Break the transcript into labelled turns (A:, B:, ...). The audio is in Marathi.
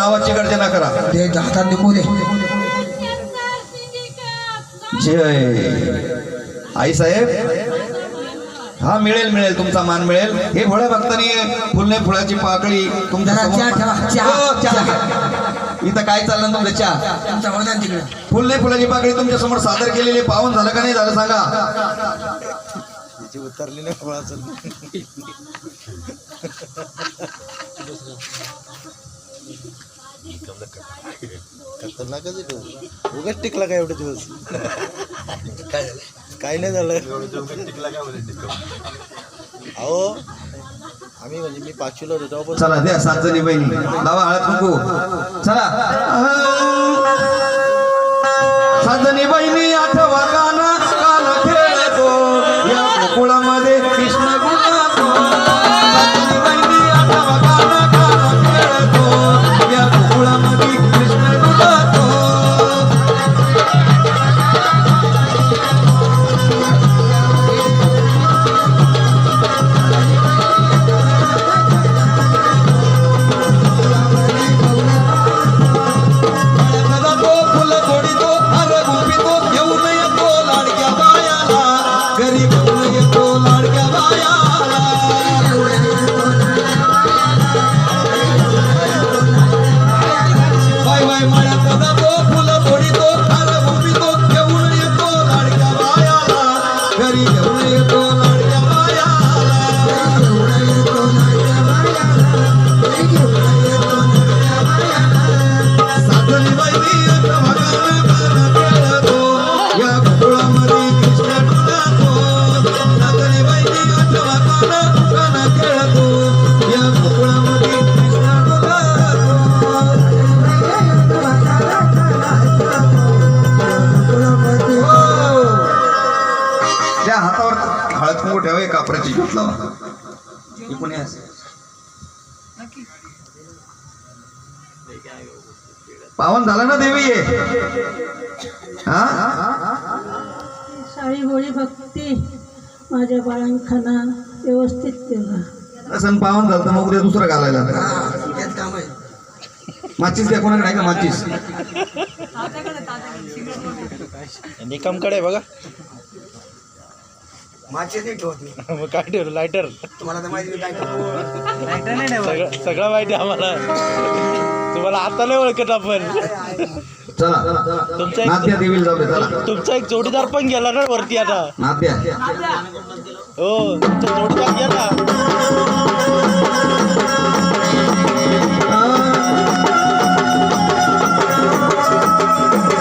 A: नावाची गर्जना करा.
B: ते हातात लिंबू दे.
A: जय आई साहेब. हा मिळेल मिळेल तुमचा मान मिळेल. हे भोळ्या भक्तांनी फुलने फुलाची पाकळी तुमच्या इथं काय चाललं तुमचं चहा
B: तिकडे
A: फुलने फुलाची पाकळी तुमच्या समोर सादर केलेली पावन झालं का नाही झालं सांगा.
C: उतरली नाही फळाचं खतरनाकच उगाच टिकला काय एवढे दिवस. काय नाही झालं अहो आम्ही म्हणजे मी 5वीला होतो तेव्हा.
A: चला द्या 7 जणी बहिणी लावा हळद कुंकू. चला 7 जणी बहिणी आठवा गाना कान खेळतो या गोकुळामध्ये कृष्ण गुणातो. 7 जणी बहिणी आठवा गाना कान खेळतो या गोकुळामध्ये कृष्ण गुणातो. हळद कुंकू ठेवा कापराची ज्योत लावा. कोणी पावन झालं ना देवी.
D: साई होळी भक्ती माझ्या बाळांखाना व्यवस्थित केला.
A: असं पावन झालं तर मग उद्या दुसरं घालायला माचीस द्या. कोणाकडे आहे का माचीस.
C: निकमकडे बघा मग काय ठेवलं लायटर. सगळं माहिती आम्हाला. तुम्हाला आता नाही ओळखत आपण.
A: तुमचा
C: एक जोडीदार पण गेला ना वरती आता.
A: नात्या
C: हो तुमचा जोडीदार गेला.